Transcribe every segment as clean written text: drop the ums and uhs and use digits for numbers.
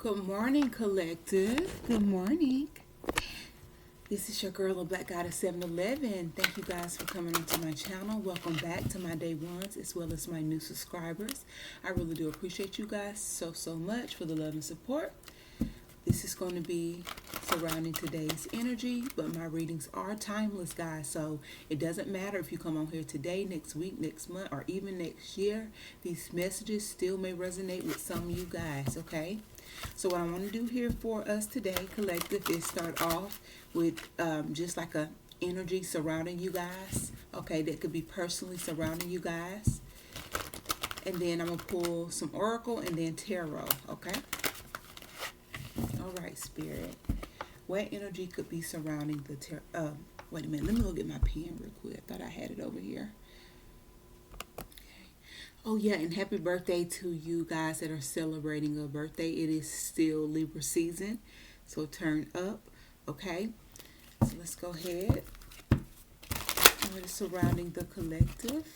Good morning, collective. Good morning. This is your girl, the Black Goddess 711. Thank you guys for coming onto my channel. Welcome back to my day ones as well as my new subscribers. I really do appreciate you guys so much for the love and support. This is going to be surrounding today's energy, but my readings are timeless, guys. So it doesn't matter if you come on here today, next week, next month, or even next year. These messages still may resonate with some of you guys, okay? So what I want to do here for us today, collective, is start off with just like a energy surrounding you guys, okay? That could be personally surrounding you guys. And then I'm going to pull some oracle and then tarot, okay? All right, Spirit. What energy could be surrounding the tarot? Wait a minute. Let me go get my pen real quick. I thought I had it over here. Oh, yeah, and happy birthday to you guys that are celebrating a birthday. It is still Libra season, so turn up, okay? So let's go ahead. What is surrounding the collective?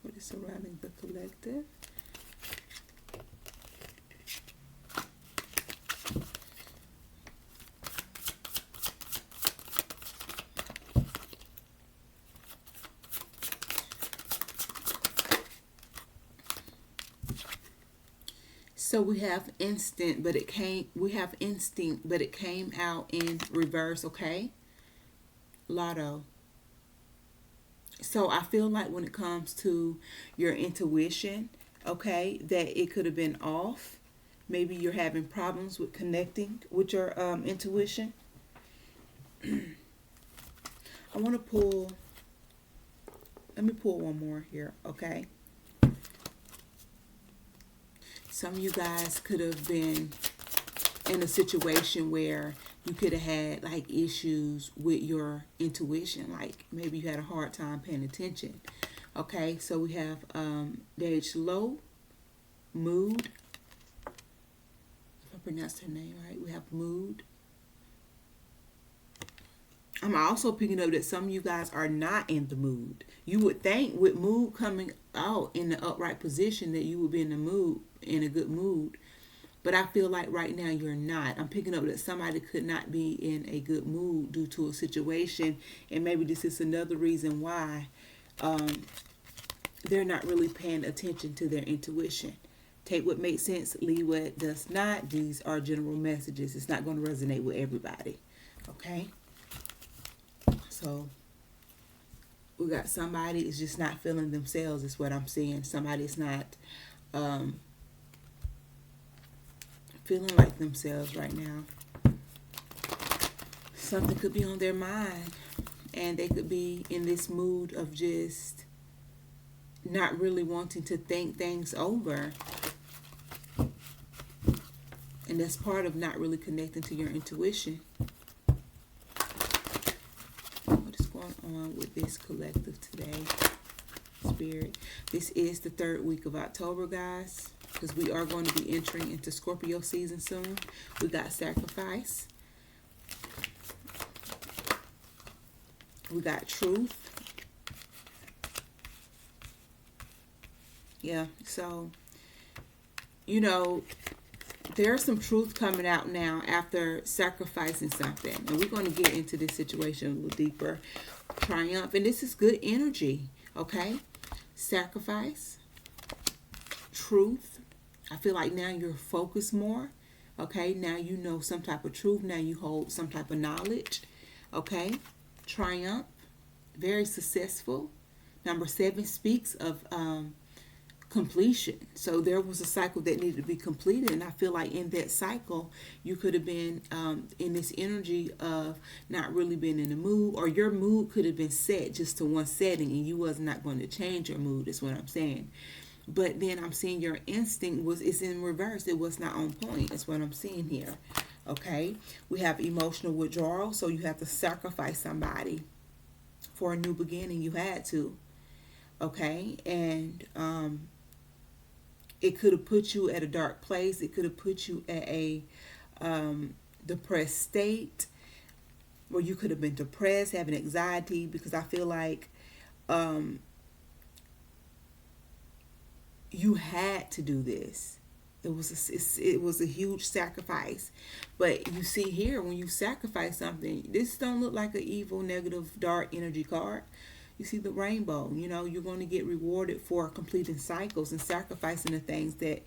What is surrounding the collective? So we have instinct, but it came. We have instinct, but it came out in reverse. Okay, Lotto. So I feel like when it comes to your intuition, okay, that it could have been off. Maybe you're having problems with connecting with your intuition. I want to pull. Let me pull one more here. Okay. Some of you guys could have been in a situation where you could have had like issues with your intuition, like maybe you had a hard time paying attention. Okay, so we have there's low mood. If I pronounced her name right, we have mood. I'm also picking up that some of you guys are not in the mood. You would think with mood coming out in the upright position that you would be in the mood, in a good mood. But I feel like right now you're not. I'm picking up that somebody could not be in a good mood due to a situation. And maybe this is another reason why they're not really paying attention to their intuition. Take what makes sense, leave what does not. These are general messages. It's not going to resonate with everybody. Okay? So we got somebody is just not feeling themselves is what I'm seeing. Somebody's not feeling like themselves right now. Something could be on their mind and they could be in this mood of just not really wanting to think things over. And that's part of not really connecting to your intuition. On with this collective today, Spirit. This is the 3rd week of October, guys, because we are going to be entering into Scorpio season soon. We got sacrifice. We got truth. Yeah, so, you know, there's some truth coming out now after sacrificing something. And we're going to get into this situation a little deeper. Triumph. And this is good energy. Okay? Sacrifice. Truth. I feel like now you're focused more. Okay? Now you know some type of truth. Now you hold some type of knowledge. Okay? Triumph. Very successful. Number 7 speaks of completion. So there was a cycle that needed to be completed, and I feel like in that cycle you could have been in this energy of not really being in the mood, or your mood could have been set just to one setting and you was not going to change your mood, is what I'm saying. But then I'm seeing your instinct it's in reverse. It was not on point, is what I'm seeing here. Okay, we have emotional withdrawal, so you have to sacrifice somebody for a new beginning. You had to. Okay, and it could have put you at a dark place. It could have put you at a depressed state where you could have been depressed, having anxiety, because I feel like you had to do this. It was a huge sacrifice. But you see here, when you sacrifice something, this don't look like an evil, negative, dark energy card. You see the rainbow. You know, you're going to get rewarded for completing cycles and sacrificing the things that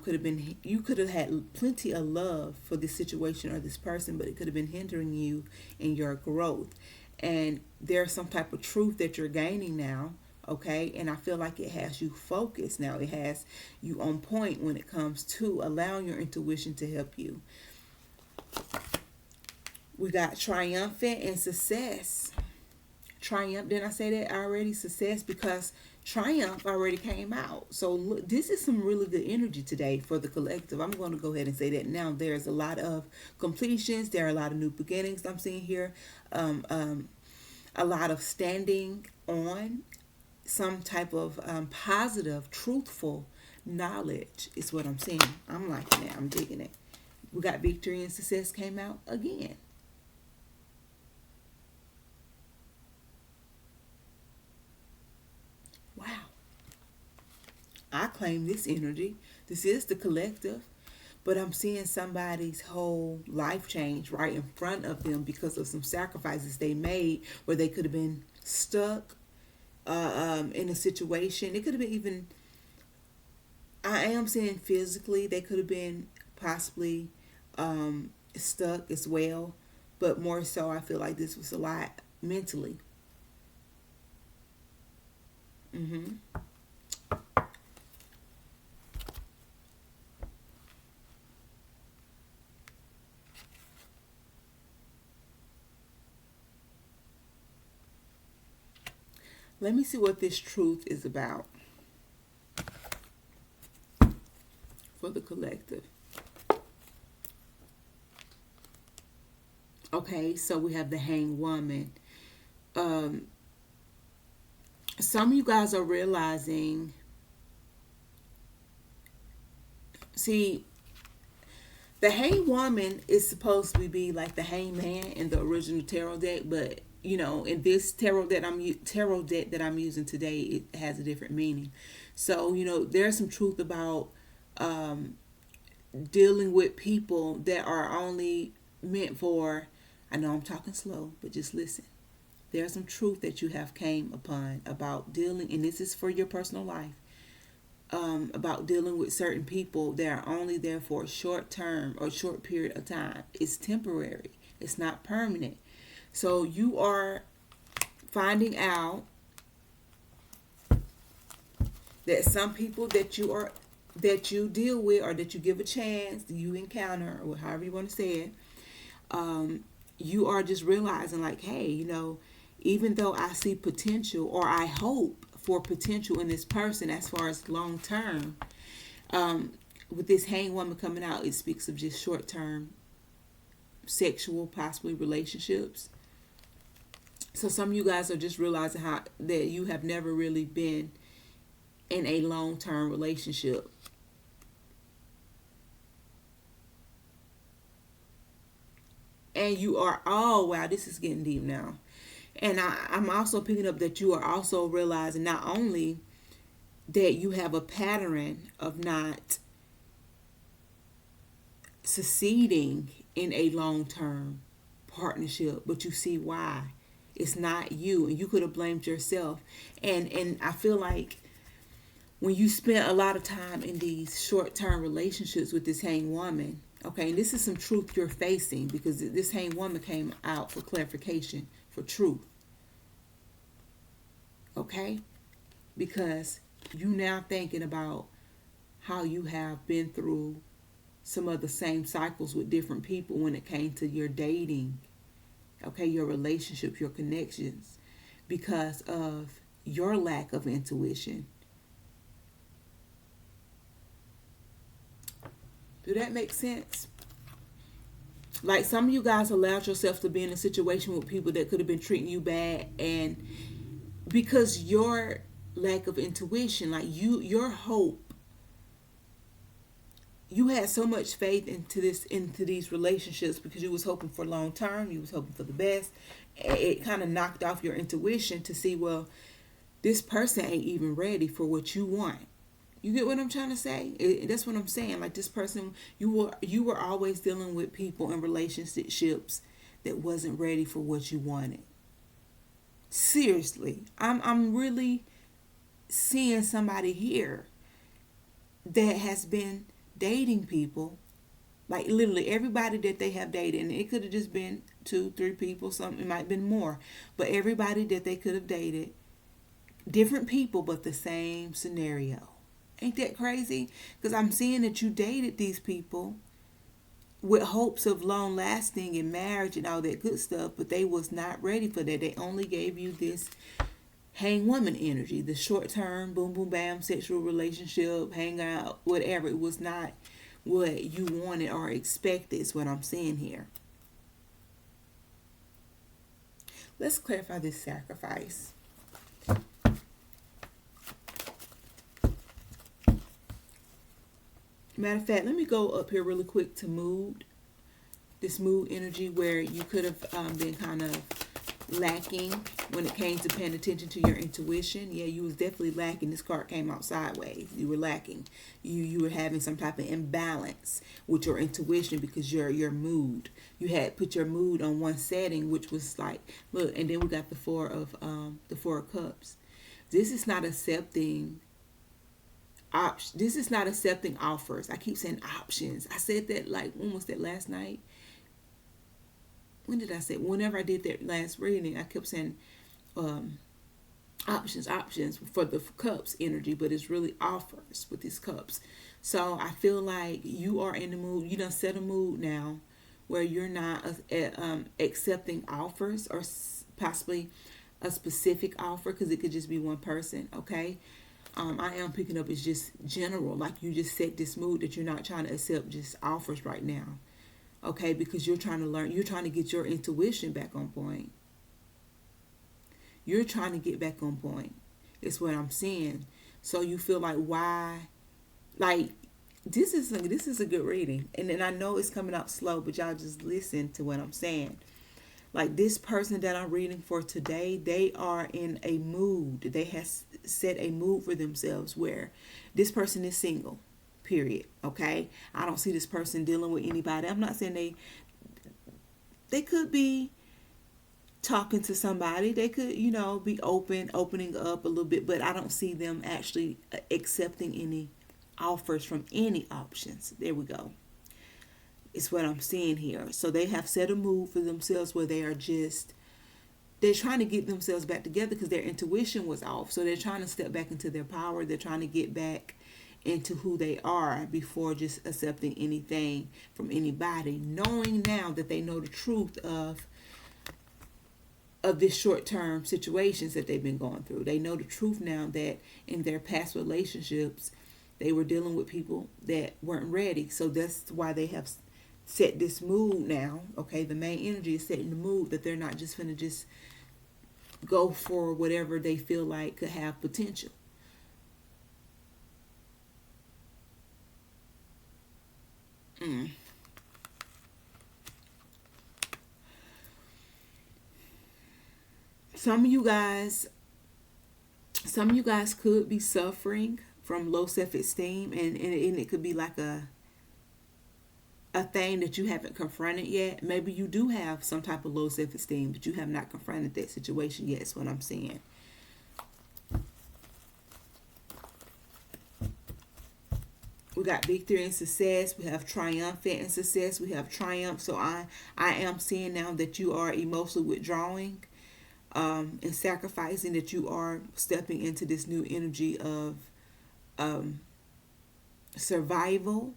could have been. You could have had plenty of love for this situation or this person, but it could have been hindering you in your growth. And there's some type of truth that you're gaining now. Okay, and I feel like it has you focused now. It has you on point when it comes to allowing your intuition to help you. We got triumphant and success. Triumph, didn't I say that already? Success, because triumph already came out. So look, this is some really good energy today for the collective. I'm going to go ahead and say that now. There's a lot of completions. There are a lot of new beginnings I'm seeing here. A lot of standing on some type of positive, truthful knowledge is what I'm seeing. I'm liking it. I'm digging it. We got victory and success came out again. Wow. I claim this energy. This is the collective. But I'm seeing somebody's whole life change right in front of them because of some sacrifices they made where they could have been stuck in a situation. It could have been even, I am saying physically, they could have been possibly stuck as well. But more so, I feel like this was a lot mentally. Mm-hmm. Let me see what this truth is about for the collective. Okay, so we have the hanged woman. Some of you guys are realizing, see, the hanged woman is supposed to be like the hanged man in the original tarot deck, but you know, in this tarot deck that I'm using today, it has a different meaning. So you know, there's some truth about dealing with people that are only meant for. I know I'm talking slow, but just listen. There's some truth that you have came upon about dealing, and this is for your personal life. About dealing with certain people that are only there for a short term or short period of time. It's temporary. It's not permanent. So you are finding out that some people that you deal with or that you give a chance, you encounter, or however you want to say it, you are just realizing like, hey, you know, even though I see potential or I hope for potential in this person as far as long term, with this hanged woman coming out, it speaks of just short term sexual, possibly relationships. So some of you guys are just realizing how that you have never really been in a long term relationship. And you are, oh wow, this is getting deep now. And I'm also picking up that you are also realizing not only that you have a pattern of not succeeding in a long-term partnership, but you see why. It's not you, and you could have blamed yourself. And I feel like when you spend a lot of time in these short-term relationships with this hanged woman, okay, and this is some truth you're facing because this hanged woman came out for clarification, for truth. Okay? Because you now thinking about how you have been through some of the same cycles with different people when it came to your dating, okay, your relationships, your connections, because of your lack of intuition. Do that make sense? Like some of you guys allowed yourself to be in a situation with people that could have been treating you bad, and because your lack of intuition, like your hope, you had so much faith into these relationships because you was hoping for long term, you was hoping for the best. It kind of knocked off your intuition to see, well, this person ain't even ready for what you want. You get what I'm trying to say? That's what I'm saying. Like this person, you were always dealing with people in relationships that wasn't ready for what you wanted. Seriously, I'm really seeing somebody here that has been dating people, like literally everybody that they have dated, and it could have just been two, three people, something, it might have been more, but everybody that they could have dated, different people, but the same scenario. Ain't that crazy? Because I'm seeing that you dated these people with hopes of long lasting and marriage and all that good stuff, but they was not ready for that. They only gave you this hang woman energy, the short term, boom, boom, bam, sexual relationship, hang out, whatever. It was not what you wanted or expected, is what I'm saying here. Let's clarify this sacrifice. Matter of fact, let me go up here really quick to mood. This mood energy where you could have been kind of lacking when it came to paying attention to your intuition. Yeah, you was definitely lacking. This card came out sideways. You were lacking. You were having some type of imbalance with your intuition because your mood. You had put your mood on one setting, which was like, look, and then we got the four of cups. This is not accepting this is not accepting offers. I keep saying options. I said that like, when was that, last night? When did I say? Whenever I did that last reading, I kept saying options for the cups energy, but it's really offers with these cups. So I feel like you are in the mood. You done set a mood now where you're not accepting offers or possibly a specific offer, because it could just be one person. Okay. I am picking up as just general, like you just set this mood that you're not trying to accept just offers right now, okay? Because you're trying to learn, you're trying to get your intuition back on point. You're trying to get back on point. It's what I'm seeing. So you feel like, why? Like this is a good reading, and then I know it's coming out slow, but y'all just listen to what I'm saying. Like this person that I'm reading for today, they are in a mood. They have set a mood for themselves where this person is single, period. Okay? I don't see this person dealing with anybody. I'm not saying they could be talking to somebody. They could, be opening up a little bit, but I don't see them actually accepting any offers from any options. There we go. It's what I'm seeing here. So they have set a mood for themselves where they're trying to get themselves back together because their intuition was off. So they're trying to step back into their power. They're trying to get back into who they are before just accepting anything from anybody, knowing now that they know the truth of this short-term situations that they've been going through. They know the truth now that in their past relationships, they were dealing with people that weren't ready. So that's why they have set this mood now. Okay, the main energy is setting the mood that they're not just going to just go for whatever they feel like could have potential. Some of you guys could be suffering from low self-esteem, and it could be like a thing that you haven't confronted yet. Maybe you do have some type of low self-esteem, but you have not confronted that situation yet. Is what I'm saying. We got victory and success. We have triumphant and success. We have triumph. So I am seeing now that you are emotionally withdrawing and sacrificing, that you are stepping into this new energy of survival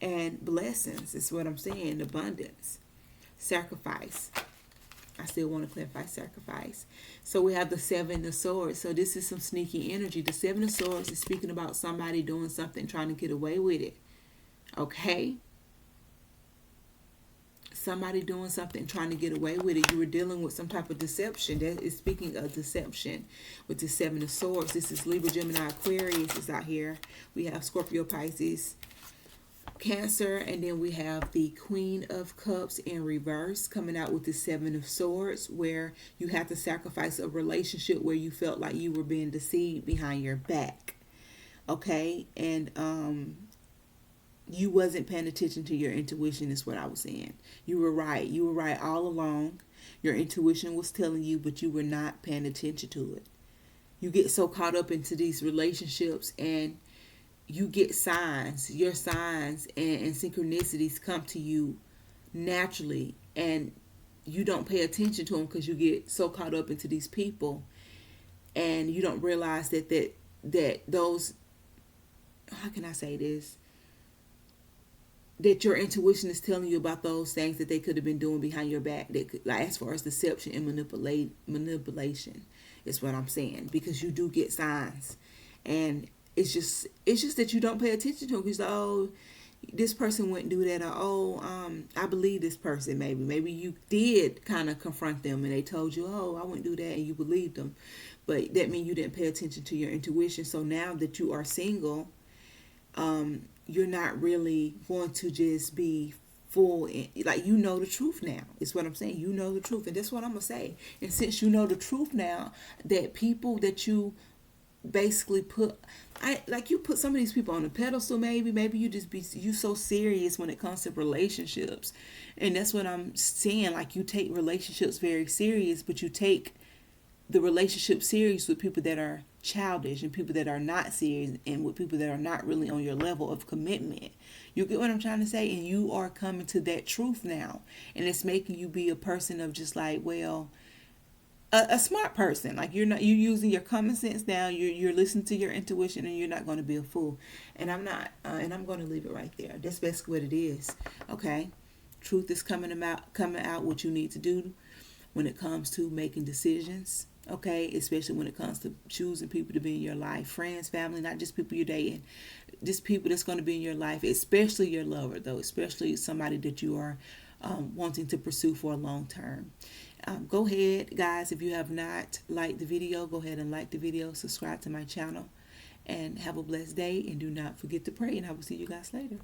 and blessings. Is what I'm saying. Abundance. Sacrifice. I still want to clarify sacrifice. So we have the Seven of Swords. So this is some sneaky energy. The Seven of Swords is speaking about somebody doing something, trying to get away with it. Okay? Somebody doing something, trying to get away with it. You were dealing with some type of deception. That is speaking of deception with the Seven of Swords. This is Libra, Gemini, Aquarius is out here. We have Scorpio, Pisces, Cancer, and then we have the Queen of Cups in reverse coming out with the Seven of Swords, where you have to sacrifice a relationship where you felt like you were being deceived behind your back. Okay, and you wasn't paying attention to your intuition is what I was saying. You were right. You were right all along. Your intuition was telling you, but you were not paying attention to it. You get so caught up into these relationships, and you get signs. Your signs and synchronicities come to you naturally, and you don't pay attention to them because you get so caught up into these people, and you don't realize that those, how can I say this, that your intuition is telling you about those things that they could have been doing behind your back, that could, like, as far as deception and manipulation is what I'm saying, because you do get signs. And it's just that you don't pay attention to them, because, oh, this person wouldn't do that, or, oh, I believe this person. Maybe you did kind of confront them and they told you, oh, I wouldn't do that, and you believed them, but that means you didn't pay attention to your intuition. So now that you are single, you're not really going to just be full in, like, you know the truth now. Is what I'm saying. You know the truth, and that's what I'm gonna say. And since you know the truth now, that people that you basically put, you put some of these people on a pedestal. Maybe you so serious when it comes to relationships, and that's what I'm saying. Like, you take relationships very serious, but you take the relationship serious with people that are childish, and people that are not serious, and with people that are not really on your level of commitment. You get what I'm trying to say? And you are coming to that truth now, and it's making you be a person of just like, well, a smart person. Like, you're using your common sense now. You're listening to your intuition, and you're not going to be a fool. And I'm not, and I'm going to leave it right there. That's basically what it is. Okay, truth is coming out what you need to do when it comes to making decisions. Okay, especially when it comes to choosing people to be in your life, friends, family, not just people you're dating, just people that's going to be in your life, especially your lover, though, especially somebody that you are wanting to pursue for a long term. Go ahead, guys, if you have not liked the video, go ahead and like the video, subscribe to my channel, and have a blessed day, and do not forget to pray, and I will see you guys later.